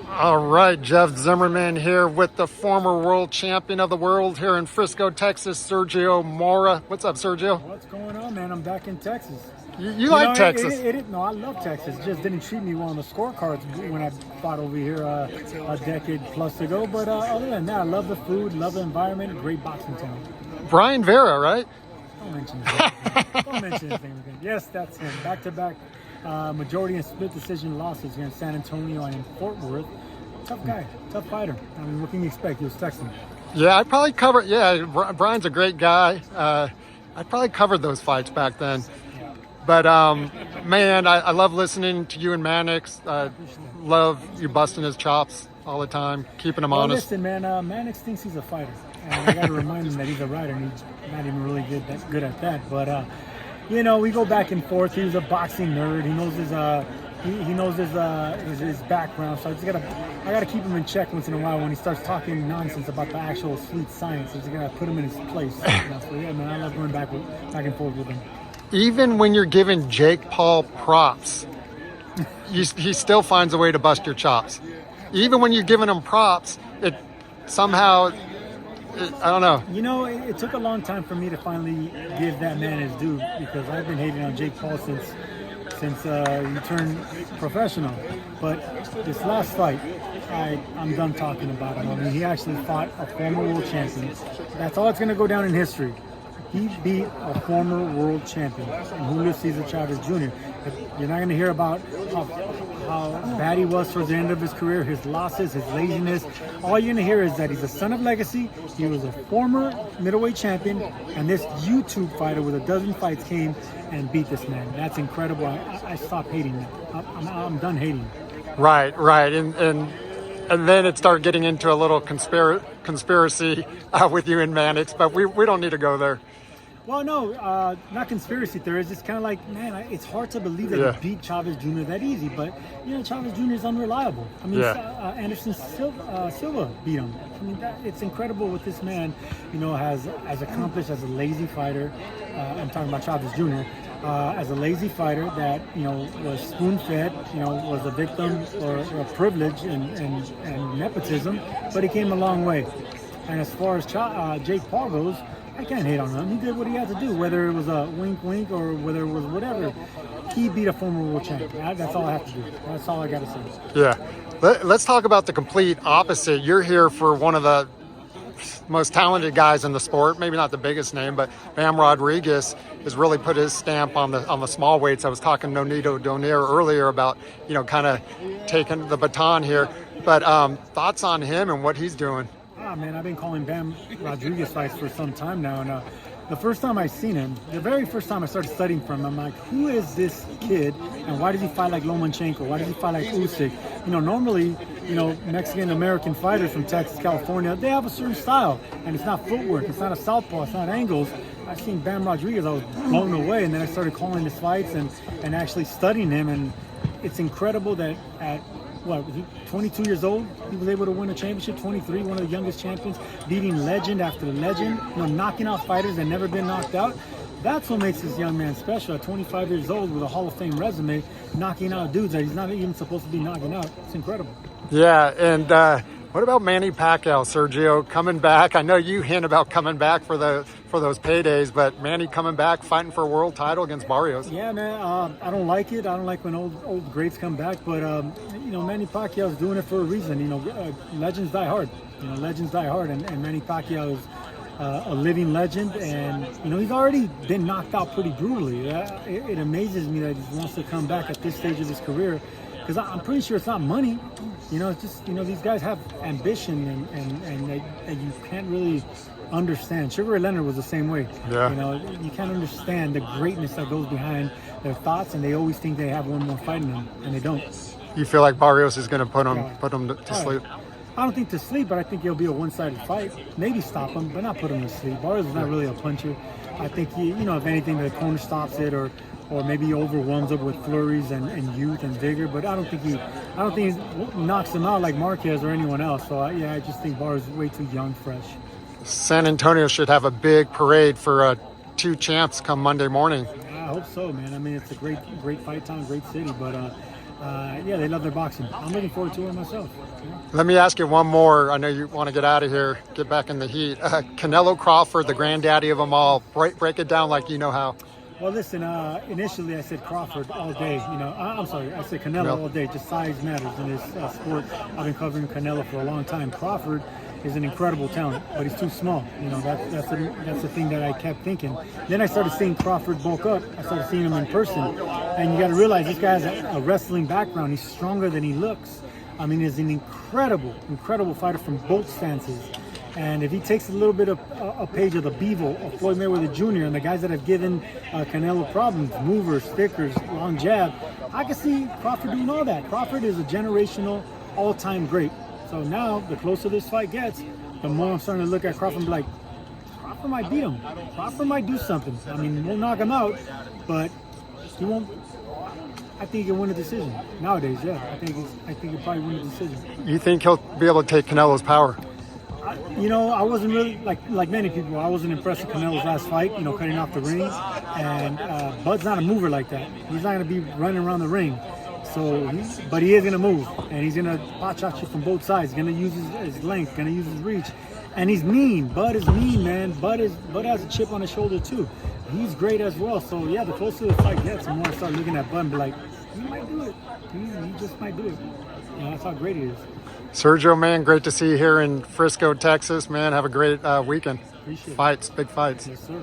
All right, Jeff Zimmerman here with the former world champion of the world here in Frisco, Texas, Sergio Mora. What's up, Sergio? What's going on, man? I'm back in Texas. You like Texas? No, I love Texas. It just didn't treat me well on the scorecards when I fought over here a decade plus ago. But other than that, I love the food, love the environment, great boxing town. Brian Vera, right? Don't mention his name. Don't mention his name again. Yes, that's him. Back-to-back majority and split decision losses here in San Antonio and in Fort Worth. Tough guy, tough fighter. I mean, what can you expect? He was Texan. Yeah, I probably covered. Yeah, Brian's a great guy. I probably covered those fights back then. But man, I love listening to you and Mannix. Love you busting his chops all the time, keeping him honest. Listen, man, Mannix thinks he's a fighter, and I got to remind him that he's a writer, and he's not even really good at that. But you know, we go back and forth. He was a boxing nerd. He knows his background. So I gotta keep him in check once in a while when he starts talking nonsense about the actual sweet science. I just gotta put him in his place. So yeah, man, I love going back and forth with him. Even when you're giving Jake Paul props, he still finds a way to bust your chops. Even when you're giving him props, it somehow, I don't know. You know, it took a long time for me to finally give that man his due, because I've been hating on Jake Paul since he turned professional. But this last fight, I'm done talking about him. I mean, he actually fought a former world champion. That's all that's going to go down in history. He beat a former world champion, Julio Cesar Chavez Jr. You're not going to hear about how bad he was towards the end of his career, his losses, his laziness. All you're going to hear is that he's a son of legacy. He was a former middleweight champion, and this YouTube fighter with a dozen fights came and beat this man. That's incredible. I stopped hating him. I'm done hating. Right, and then it started getting into a little conspiracy with you and Mannix, but we don't need to go there. Well, no, not conspiracy theories. It's kind of like, man, it's hard to believe that he beat Chavez Jr. that easy. But, you know, Chavez Jr. is unreliable. I mean, Anderson Silva beat him. I mean, it's incredible what this man, you know, has accomplished as a lazy fighter. I'm talking about Chavez Jr. As a lazy fighter that, you know, was spoon-fed, you know, was a victim or a privilege and nepotism, but he came a long way. And as far as Jake Paul goes, I can't hate on him. He did what he had to do, whether it was a wink or whether it was whatever. He beat a former world champion. That's all I have to do. That's all I got to say. Yeah. Let's talk about the complete opposite. You're here for one of the most talented guys in the sport, maybe not the biggest name, but Bam Rodriguez has really put his stamp on the small weights. I was talking to Nonito Donaire earlier about, you know, kind of taking the baton here. But thoughts on him and what he's doing? Man, I've been calling Bam Rodriguez fights for some time now, and the first time I seen him, the very first time I started studying from him, I'm like, who is this kid, and why does he fight like Lomachenko? Why does he fight like Usyk? You know, normally, you know, Mexican-American fighters from Texas, California, they have a certain style, and it's not footwork, it's not a southpaw, it's not angles. I've seen Bam Rodriguez, I was blown away, and then I started calling his fights and actually studying him, and it's incredible that at 22 years old, he was able to win a championship. 23, one of the youngest champions, beating legend after legend, you know, knocking out fighters that never been knocked out. That's what makes this young man special. At 25 years old with a Hall of Fame resume, knocking out dudes that he's not even supposed to be knocking out. It's incredible. Yeah, and what about Manny Pacquiao, Sergio, coming back? I know you hint about coming back for those paydays, but Manny coming back, fighting for a world title against Barrios. Yeah, man, I don't like it. I don't like when old greats come back, but you know, Manny Pacquiao's doing it for a reason. You know, legends die hard. You know, legends die hard, and Manny Pacquiao is a living legend, and you know, he's already been knocked out pretty brutally. It amazes me that he wants to come back at this stage of his career. Because I'm pretty sure it's not money, you know. It's just, you know, these guys have ambition and you can't really understand. Sugar Ray Leonard was the same way. Yeah. You know, you can't understand the greatness that goes behind their thoughts, and they always think they have one more fight in them, and they don't. You feel like Barrios is going to put him to sleep? I don't think to sleep, but I think it'll be a one-sided fight. Maybe stop him, but not put him to sleep. Barrios is not really a puncher. I think you know, if anything, the corner stops it or maybe he overwhelms it with flurries and youth and vigor. But I don't think he knocks him out like Marquez or anyone else. So I just think Barr is way too young, fresh. San Antonio should have a big parade for 2 champs come Monday morning. I hope so, man. I mean, it's a great fight town, great city. But Yeah, they love their boxing. I'm looking forward to it myself. Let me ask you one more. I know you want to get out of here, get back in the heat. Canelo Crawford, the granddaddy of them all. Break it down like you know how. Well, listen, initially I said Crawford all day. I'm sorry, I said Canelo all day. Just size matters in this sport. I've been covering Canelo for a long time. Crawford is an incredible talent, but he's too small. That's the thing that I kept thinking. Then I started seeing Crawford bulk up. I started seeing him in person, and you got to realize this guy has a wrestling background. He's stronger than he looks. I mean, he's an incredible fighter from both stances. And if he takes a little bit of a page of the Bevel of Floyd Mayweather Jr. and the guys that have given Canelo problems, movers, stickers, long jab, I can see Crawford doing all that. Crawford is a generational, all-time great. So now, the closer this fight gets, the more I'm starting to look at Crawford and be like, Crawford might beat him. Crawford might do something. I mean, he won't knock him out, but he won't. I think he can win a decision nowadays. Yeah, I think he'll probably win a decision. You think he'll be able to take Canelo's power? I wasn't really like many people. I wasn't impressed with Canelo's last fight. Cutting off the ring, and Bud's not a mover like that. He's not going to be running around the ring. But he is going to move, and he's going to pot shot you from both sides. He's going to use his length, going to use his reach, and he's mean. Bud is mean, man. Bud has a chip on his shoulder too. He's great as well. So yeah, the closer the fight gets, the more I start looking at Bud and be like, he might do it. He just might do it. That's how great he is. Sergio, man, great to see you here in Frisco, Texas. Man, have a great weekend. Appreciate it. Fights, big fights. Yes, sir.